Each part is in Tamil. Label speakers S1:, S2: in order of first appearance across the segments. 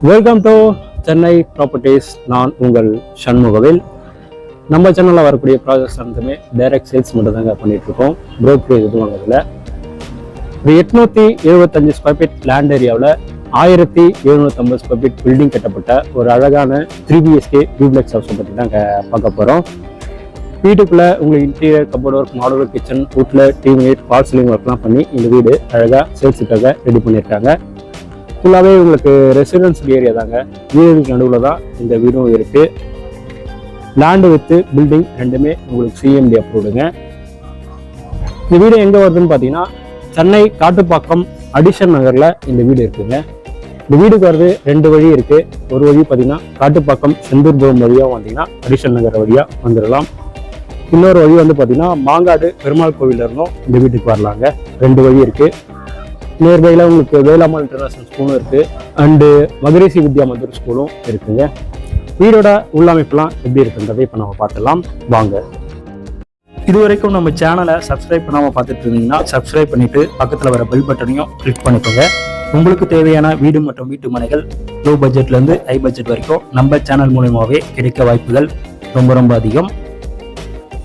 S1: Welcome to Chennai properties. நான் உங்கள் சண்முகவேல். நம்ம சேனலில் வரக்கூடிய ப்ராஜெக்ட்ஸ் அனைத்துமே டைரக்ட் சேல்ஸ் மட்டும் தாங்க பண்ணிட்டு இருக்கோம். ப்ரோக்கரேஜ் எதுவும் வாங்குறதுல ஒரு 875 ஸ்கொயர் ஃபீட் லேண்ட் ஏரியாவில் 1750 ஸ்கொயர் ஃபீட் பில்டிங் கட்டப்பட்ட ஒரு அழகான 3 BHK டூப்ளெக்ஸ் ஹவுஸை பற்றி தான் பார்க்க போகிறோம். வீட்டுக்குள்ளே உங்களுக்கு interior, cupboard work, modular kitchen, வுட்டில் டிவி லைட், ஃபால் சீலிங் ஒர்க்லாம் பண்ணி இந்த வீடு அழகாக சேல்ஸுக்காக ரெடி பண்ணியிருக்காங்க. ஃபுல்லாகவே உங்களுக்கு ரெசிடென்சியல் ஏரியா தாங்க. வீடுகளுக்கு நடுவில் தான் இந்த வீடும் இருக்குது. லேண்டு வித்து பில்டிங் ரெண்டுமே உங்களுக்கு CMD அப்ரூவ்டுங்க. இந்த வீடு எங்கே வருதுன்னு பார்த்தீங்கன்னா சென்னை காட்டுப்பாக்கம் அடிஷன் நகரில் இந்த வீடு இருக்குதுங்க. இந்த வீடுக்கு வருது 2 வழி இருக்குது. ஒரு வழி பார்த்தீங்கன்னா காட்டுப்பாக்கம் செந்தூர்புரம் வழியாக வந்தீங்கன்னா அடிஷன் நகர் வழியாக வந்துடலாம். இன்னொரு வழி வந்து பார்த்தீங்கன்னா மாங்காடு பெருமாள் கோவிலில் இருந்தும் இந்த வீட்டுக்கு வரலாங்க. 2 வழி இருக்குது. நியர்பையில் உங்களுக்கு வேளாமல் இன்டர்நேஷனல் ஸ்கூலும் இருக்குது, அண்டு மகரிஷி வித்யா மந்திர் ஸ்கூலும் இருக்குங்க. வீடோட உள்ளமைப்புலாம் எப்படி இருக்குன்றதை இப்போ நம்ம பார்த்துடலாம் வாங்க. இது வரைக்கும் நம்ம சேனலை சப்ஸ்கிரைப் பண்ணாமல் பார்த்துட்டு இருந்தீங்கன்னா சப்ஸ்கிரைப் பண்ணிட்டு பக்கத்தில் வர பெல் பட்டனையும் கிளிக் பண்ணிக்கோங்க. உங்களுக்கு தேவையான வீடு மற்றும் வீட்டு மனைகள் லோ பட்ஜெட்லேருந்து ஹை பட்ஜெட் வரைக்கும் நம்ம சேனல் மூலமாகவே கிடைக்க வாய்ப்புகள் ரொம்ப அதிகம்.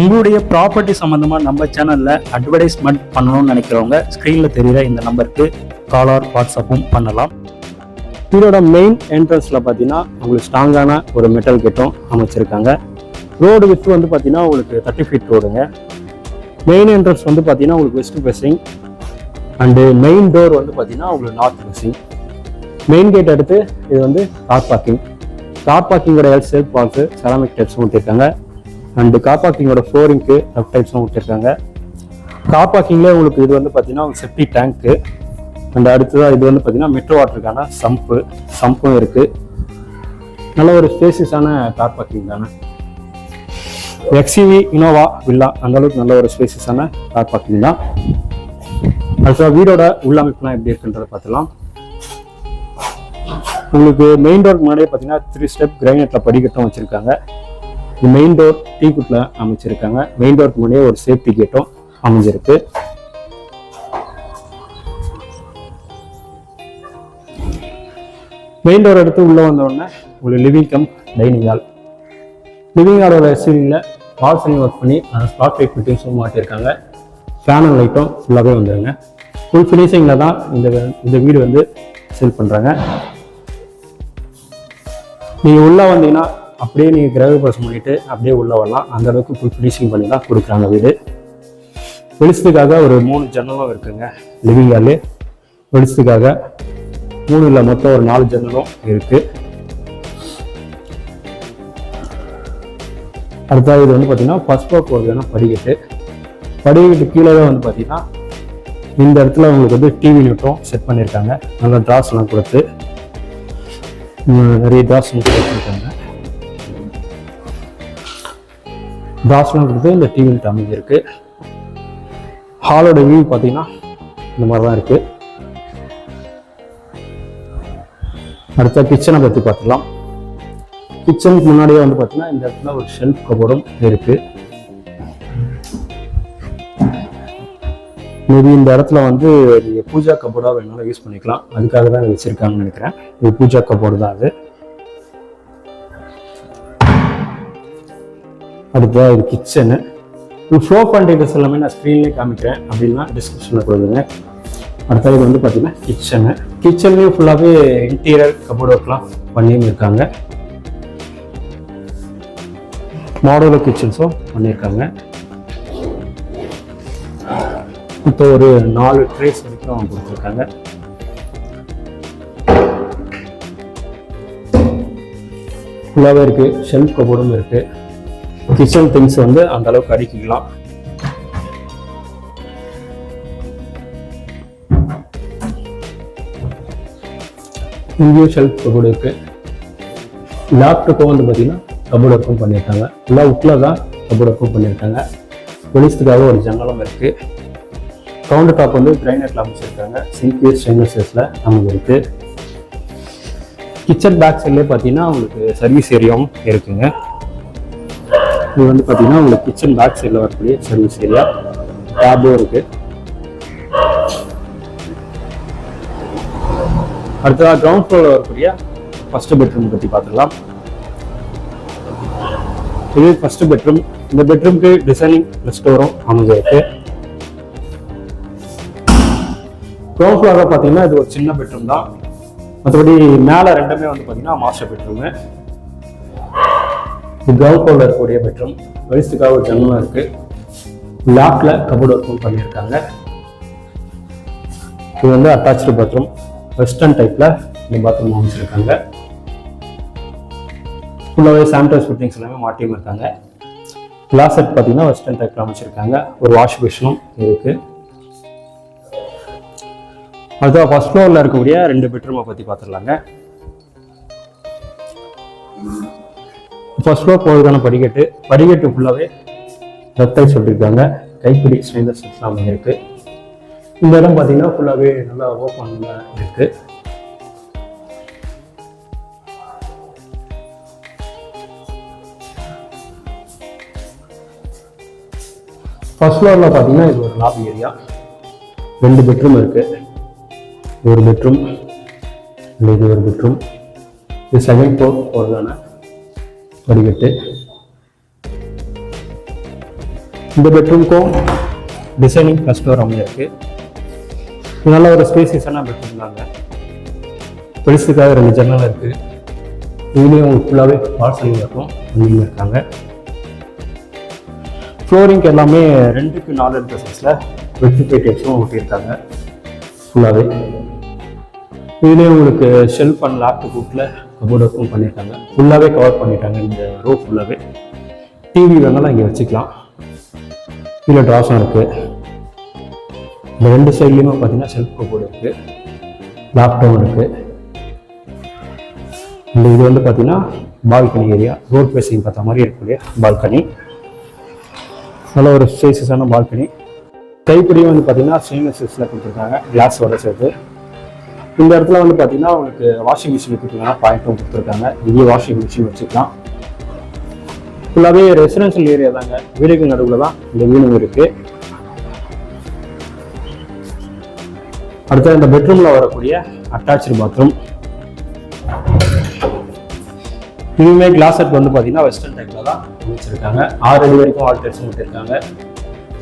S1: உங்களுடைய ப்ராப்பர்ட்டி சம்மந்தமாக நம்ம சேனலில் அட்வர்டைஸ்மெண்ட் பண்ணணும்னு நினைக்கிறவங்க ஸ்க்ரீனில் தெரிகிற இந்த நம்பருக்கு கால் ஆர் வாட்ஸ்அப்பும் பண்ணலாம். இதோட மெயின் என்ட்ரன்ஸில் பார்த்தீங்கன்னா உங்களுக்கு ஸ்ட்ராங்கான ஒரு மெட்டல் கேட்டும் அமைச்சிருக்காங்க. ரோடு வித்து வந்து பார்த்தீங்கன்னா உங்களுக்கு 30 ஃபீட் ரோடுங்க. மெயின் என்ட்ரன்ஸ் வந்து பார்த்தீங்கன்னா உங்களுக்கு west facing, and main door வந்து பார்த்தீங்கன்னா உங்களுக்கு நார்த் ஃபேஸிங். மெயின் கேட் எடுத்து இது வந்து கார் பார்க்கிங். கார் பார்க்கிங்கோட செல்ஃப் பாக்ஸு செராமிக் டெப்ஸ் ஊட்டிருக்காங்க. அண்டு கார் பார்க்கிங்கோட ஃப்ளோரிங்க்கு லெஃப்ட் டைப்ஸும் விட்டுருக்காங்க. கார் பார்க்கிங்லேயே உங்களுக்கு இது வந்து பார்த்தீங்கன்னா செப்டி டேங்க்கு, அண்ட் அடுத்ததாக இது வந்து பார்த்தீங்கன்னா மெட்ரோ வாட்டருக்கான சம்பும் இருக்குது. நல்ல ஒரு ஸ்பேசியஸான கார் பார்க்கிங் தானே. XUV இனோவா வில்லா அந்தளவுக்கு நல்ல ஒரு ஸ்பேசியஸான கார் பார்க்கிங் தான். அடுத்ததாக வீடோட உள்ளமைப்புலாம் எப்படி இருக்குன்றதை பார்த்துலாம். உங்களுக்கு மெயின் டோருக்கு முன்னாடியே பார்த்தீங்கன்னா 3 ஸ்டெப் கிரைனட்டில் படிக்கட்டும் வச்சுருக்காங்க. மெயின் டோர் டீக்குட்ல அமைச்சிருக்காங்க. மெயின் டோருக்கு முன்னாடியே ஒரு சேஃப்டி கேட்டும் அமைஞ்சிருக்கு. மெயின் டோர் எடுத்து உள்ள வந்த உடனே ஒரு living cum dining hall. Living ஹாலோட சீலிங்கில் வால் சீலிங் ஒர்க் பண்ணி அந்த ஸ்பாட் லைட் ஃபிட்டிங்ஸும் மாட்டியிருக்காங்க. ஃபேன் அண்ட் லைட்டும் ஃபுல்லாகவே வந்துடுங்க. ஃபுல் ஃபினிஷிங்கில் தான் இந்த வீடு வந்து சேல் பண்ணுறாங்க. நீங்கள் உள்ளே வந்தீங்கன்னா அப்படியே நீங்கள் கிரகப்பிரவேசம் பண்ணிட்டு அப்படியே உள்ள வரலாம். அந்த அளவுக்கு ஃபுல் ஃபினிஷிங் பண்ணி தான் கொடுக்குறாங்க வீடு. வெளிச்சத்துக்காக ஒரு 3 ஜன்னலும் இருக்குங்க. லிவிங் ஹாலு வெளிச்சத்துக்காக 3 இல்லை மொத்தம் ஒரு 4 ஜன்னலும் இருக்கு. அடுத்தது இது வந்து பார்த்தீங்கன்னா ஃபர்ஸ்ட் ஃப்ளோர் போகிறதுனா படிக்கட்டு கீழே வந்து பார்த்தீங்கன்னா இந்த இடத்துல உங்களுக்கு வந்து டிவி யூனிட்டும் செட் பண்ணியிருக்காங்க. நல்லா ட்ராஸ்லாம் கொடுத்து நிறைய ட்ராஸ் கொடுத்துருக்காங்க. ட்ராஸ்லாம் கொடுத்து இந்த டிவி யூனிட் அமைஞ்சிருக்கு. ஹாலோட வியூ பார்த்தீங்கன்னா இந்த மாதிரி தான் இருக்குது. அடுத்த கிச்சனை பற்றி பார்த்துக்கலாம். கிச்சனுக்கு முன்னாடியே வந்து பார்த்தீங்கன்னா இந்த இடத்துல ஒரு ஷெல்ஃப் கபோர்டும் இருக்குது. மேபி இந்த இடத்துல வந்து நீங்கள் பூஜா கபோர்டாக வேணாலும் யூஸ் பண்ணிக்கலாம். அதுக்காக தான் வச்சுருக்காங்கன்னு நினைக்கிறேன். இது பூஜா கபோர்டு தான் அது. அடுத்ததாக இது கிச்சனு. ஃப்ளோ பண்ணிட்டு எல்லாமே நான் ஸ்க்ரீன்லேயே காமிக்கிறேன், அப்படின்னா டிஸ்கிரிப்ஷனில் கொடுக்குங்க. அடுத்தது இது வந்து பார்த்தீங்கன்னா கிச்சன்லேயும் ஃபுல்லாகவே இன்டீரியர் கபோர்ட் ஒர்க்லாம் பண்ணியும் இருக்காங்க. மாடுலர் கிச்சன்ஸும் பண்ணியிருக்காங்க. இப்போ ஒரு 4 ட்ரேஸ் வரைக்கும் கொடுத்துருக்காங்க. ஃபுல்லாகவே இருக்குது. ஷெல்ஃப் கபோர்டும் இருக்குது. கிச்சன் திங்ஸ் வந்து அந்த அளவுக்கு அடிக்கலாம். இங்கேயும் ஷெல்ஃப் கபோர்டு இருக்கு. லேப்டாப்பும் வந்து பார்த்தீங்கன்னா கபோர்டு ஒர்க்கும் பண்ணியிருக்காங்க. ஃபுல்லாக உட்டில் தான் கபோர்டு ஒர்க்கும் பண்ணியிருக்காங்க. வெளிச்சத்துக்காக ஒரு ஜன்னலும் இருக்கு. கவுண்டர் டாப் வந்து கிரைனட்ல அமைச்சிருக்காங்க. சிங்க் ஸ்டெயின்லெஸ் ஸ்டீல்ல அமைஞ்சிருக்கு. கிச்சன் பேக் சைட்லேயே பார்த்தீங்கன்னா உங்களுக்கு சர்வீஸ் ஏரியாவும் இருக்குங்க. இது வந்து பார்த்தீங்கன்னா உங்களுக்கு கிச்சன் பேக் சைடில் வரக்கூடிய சர்வீஸ் ஏரியா. டேபும் இருக்குது. அடுத்ததாக கிரவுண்ட் ஃப்ளோரில் வரக்கூடிய ஃபர்ஸ்ட் பெட்ரூம் பற்றி பார்த்துக்கலாம். இது ஃபர்ஸ்ட் பெட்ரூம். இந்த பெட்ரூம்க்கு டிசைனிங் ரெஸ்டோரும் அமைஞ்சிருக்கு. கிரவுண்ட் ஃப்ளோரில் பார்த்தீங்கன்னா இது ஒரு சின்ன பெட்ரூம் தான். மற்றபடி மேலே ரெண்டுமே வந்து பார்த்தீங்கன்னா மாஸ்டர் பெட்ரூமு. இது கிரவுண்ட் ஃப்ளோரில் இருக்கக்கூடிய பெட்ரூம். வயசுக்காக ஒரு ஜன்னலும் இருக்கு. லாக்ல கபோர்ட் ஒர்க்கும் பண்ணியிருக்காங்க. இது வந்து அட்டாச்சு பாத்ரூம். வெஸ்டர்ன் டைப்ல இந்த பாத்ரூம் அமைச்சிருக்காங்க. ஃபுல்லாகவே சானிடைஸ் ஃபிட்டிங்ஸ் எல்லாமே மாட்டியும் இருக்காங்க. கிளாஸ் செட் பார்த்தீங்கன்னா வெஸ்டர்ன் டைப்ல அமைச்சிருக்காங்க. ஒரு வாஷ் பேஷனும் இருக்கு. அதுதான் ஃபர்ஸ்ட் ஃப்ளோரில் இருக்கக்கூடிய 2 பெட்ரூமை பற்றி பார்த்துடலாங்க. ஃபர்ஸ்ட் ஃப்ளோர் போகிறதுக்கான படிக்கட்டு ஃபுல்லாகவே ரெப்டைல் சொல்லியிருக்காங்க. கைப்பிடி ஸ்டெயின்லெஸ் ஸ்டீல் இருக்கு. இந்த இடம் பார்த்தீங்கன்னா ஃபுல்லாகவே நல்லா ஓப்பன்ல இருக்கு. ஃபர்ஸ்ட் ஃப்ளோரில் பார்த்தீங்கன்னா இது ஒரு லாபி ஏரியா. 2 பெட்ரூம் இருக்கு. ஒரு பெட்ரூம், இது ஒரு பெட்ரூம். இது செகண்ட் ஃப்ளோர் போகிறதான படிக்கட்டு. இந்த பெட்ரூம்க்கும் டிசைனிங் ஃபர்ஸ்ட் ஃப்ளோர் அமைஞ்சிருக்கு. நல்ல ஒரு ஸ்பேசியஸான பெட்ரூம் தாங்க. பெருசுக்காக 2 ஜன்னல் இருக்கு. இதுலேயும் உங்களுக்கு ஃபுல்லாகவே வால் சீலிங் இருக்கும் இருக்காங்க. ஃப்ளோரிங்க்கு எல்லாமே 2க்கு 4 சைஸில் வெட்டிஃபைட்டேஷனும் ஊட்டியிருக்காங்க ஃபுல்லாகவே. இதுலேயும் உங்களுக்கு ஷெல்ஃப் அண்ட் லேப்டாப்பில் கபோர்ட் ஒர்க்கும் பண்ணியிருக்காங்க. ஃபுல்லாகவே கவர் பண்ணிட்டாங்க. இந்த ரோ ஃபுல்லாகவே டிவி வேணாலும் இங்கே வச்சுக்கலாம். இதில் ட்ராஸும் இருக்குது. இந்த 2 சைட்லேயுமே பார்த்தீங்கன்னா ஷெல்ஃப் கபோர்டு இருக்குது. லேப்டாப் இருக்குது. இது வந்து பார்த்தீங்கன்னா பால்கனி ஏரியா. ரோட் ஃபேஸிங் பார்த்த மாதிரி இருக்கக்கூடிய பால்கனி. நல்ல ஒரு ஸ்பேசியஸான பால்கனி. கைப்பிடியும் வந்து பார்த்தீங்கன்னா ஸ்டெயின்லெஸ் ஸ்டீல்ல கொடுத்துருக்காங்க, கிளாஸோட சேர்த்து. இந்த இடத்துல வந்து பார்த்தீங்கன்னா உங்களுக்கு வாஷிங் மிஷின் கொடுத்துருக்காங்க, பாயிண்ட்டும் கொடுத்துருக்காங்க. இங்கேயே வாஷிங் மிஷின் வச்சுக்கலாம். ஃபுல்லாகவே ரெசிடென்ஷியல் ஏரியா தாங்க. வீடுக்கு நடுவில் தான் இந்த வீடும் இருக்கு. அடுத்த இந்த பெட்ரூம்ல வரக்கூடிய அட்டாச்சு பாத்ரூம். இதுவுமே கிளாஸ் செட் வந்து பார்த்தீங்கன்னா வெஸ்டர்ன் டைப்ல தான் அமைச்சிருக்காங்க. 6 அடி வரைக்கும் ஆல்டர்ஸும் விட்டுருக்காங்க.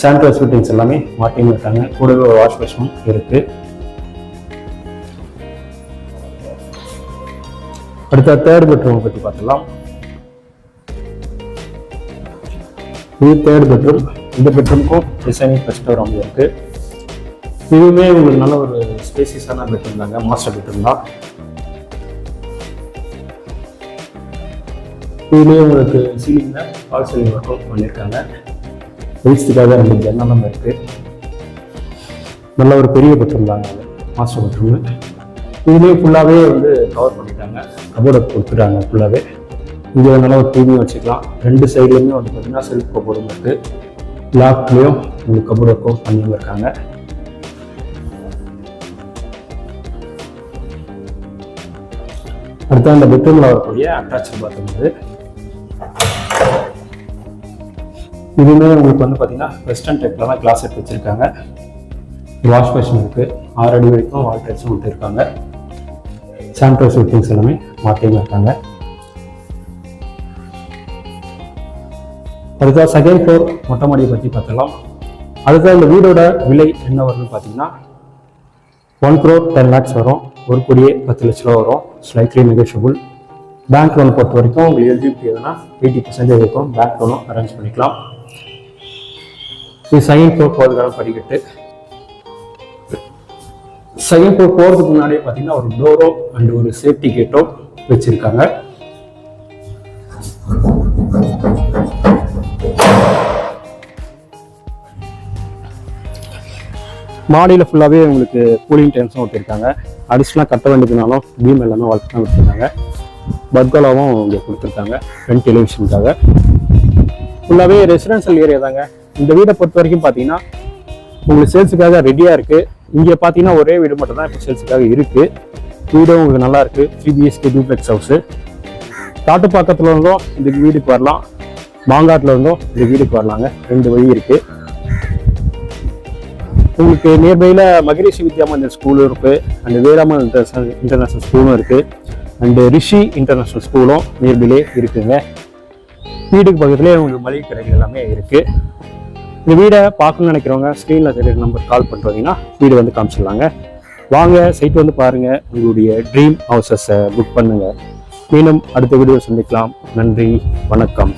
S1: சானிடைஸ் ஃபிட்டிங்ஸ் எல்லாமே மாட்டியும் இருக்காங்க. கூடவே ஒரு வாஷ் பேஷனும் இருக்கு. அடுத்த தேர்ட் பெட்ரூம் பற்றி பார்த்துக்கலாம். இது தேர்ட் பெட்ரூம். இந்த பெட்ரூமுக்கும் டிசைனிங் ஃபர்ஸ்ட் ஃப்ளோர் அமைஞ்சிருக்கு. இதுவுமே உங்களுக்கு நல்ல ஒரு ஸ்பேசியஸான பெட்ரூம் தாங்க. மாஸ்டர் பெட்ரூம் தான். இதுலேயே உங்களுக்கு சீலிங்ல வால் சீலிங் ஒர்க்கும் பண்ணியிருக்காங்க. வெளிச்சத்துக்காக 2 ஜன்னலும் இருக்கு. நல்ல ஒரு பெரிய பெட்ரூம் தாங்க அது, மாஸ்டர் பெட்ரூம். இதுலேயே ஃபுல்லாகவே வந்து கவர் பண்ணிட்டாங்க. கபோர்டு கொடுத்துட்டாங்க ஃபுல்லாகவே. இங்கே நல்ல ஒரு டிவியும் வச்சுக்கலாம். 2 சைட்லேயுமே வந்து பார்த்தீங்கன்னா செல்ஃப் கபோர்டும் இருக்கு. லாக்லேயும் உங்களுக்கு கபோர்டு ஒர்க்கும் பண்ணியும் இருக்காங்க. அடுத்த அந்த பெட்ரூம்ல வரக்கூடிய அட்டாச்சு பாத்ரூம் இது. இதுவுமே உங்களுக்கு வந்து பார்த்தீங்கன்னா வெஸ்டர்ன் டைப்ல தான் கிளாஸ் செட் வச்சிருக்காங்க. வாஷ் பேஷன் இருக்கு. 6 அடி வரைக்கும் வால் டைல்ஸும் விட்டுருக்காங்க. சானிடைஸ் ஃபிட்டிங்ஸ் எல்லாமே மாற்றியும் இருக்காங்க. அடுத்த செகண்ட் ஃப்ளோர் மொட்டை மாடியை பற்றி பார்த்துக்கலாம். அடுத்த இந்த வீடோட விலை என்ன வருதுன்னு பார்த்தீங்கன்னா 1 crore 10 lakhs வரும். 1 கோடியே 10 லட்ச ரூபா வரும். Slightly negotiable. பேங்க் லோன் பொறுத்த வரைக்கும் உங்களுக்கு எலிஜிபிலிட்டி எதுனா 80% வரைக்கும் பேங்க் லோனும் அரேஞ்ச் பண்ணிக்கலாம். இது செகண்ட் ஃப்ளோர் போகிறதுக்கான படிக்கட்டு. செகண்ட் ஃப்ளோர் போகிறதுக்கு முன்னாடியே பார்த்தீங்கன்னா ஒரு டோரோ அண்ட் ஒரு சேஃப்டி கேட்டோ வச்சிருக்காங்க. மாடியில் ஃபுல்லாகவே உங்களுக்கு கூலிங் டேன்ஸும் விட்டுருக்காங்க. அடிஷ்னலாக கட்ட வேண்டியதுனாலும் பீம் எல்லாமே வளர்த்து தான் விட்டுருக்காங்க. பர்கோலாவும் இங்கே கொடுத்துருக்காங்க ஃப்ரண்ட் டெலிவிஷனுக்காக. ஃபுல்லாகவே ரெசிடென்ஷியல் ஏரியா தாங்க. இந்த வீடை பொறுத்த வரைக்கும் பார்த்தீங்கன்னா உங்களுக்கு சேல்ஸுக்காக ரெடியாக இருக்குது. இங்கே பார்த்தீங்கன்னா ஒரே வீடு மட்டும் தான் இப்போ சேல்ஸுக்காக இருக்குது. வீடும் உங்களுக்கு நல்லா இருக்குது. 3 BHK டூப்ளெக்ஸ் ஹவுஸு. காட்டுப்பாக்கத்தில் இருந்தும் இந்த வீடுக்கு வரலாம். மாங்காட்டில் இருந்தும் இந்த வீடுக்கு வரலாங்க. 2 வழி இருக்குது. உங்களுக்கு நியர்பையில் மகரிஷி வித்யா மந்திர் ஸ்கூலும் இருக்குது. அண்ட் வேளாமல் இன்டர்நேஷனல் ஸ்கூலும் இருக்குது. அண்டு ரிஷி இன்டர்நேஷ்னல் ஸ்கூலும் நியர்பிலே இருக்குங்க. வீட்டுக்கு பக்கத்துலேயே உங்களுக்கு மளிகை கடைகள் எல்லாமே இருக்குது. இந்த வீடை பார்க்கணும்னு நினைக்கிறவங்க ஸ்க்ரீனில் தெரியுற நம்பர் கால் பண்ணுறீங்கன்னா வீடு வந்து காமிச்சிடலாங்க. வாங்க சைட் வந்து பாருங்கள், உங்களுடைய ட்ரீம் ஹவுசஸை புக் பண்ணுங்கள். மீண்டும் அடுத்த வீடியோ சந்திக்கலாம். நன்றி, வணக்கம்.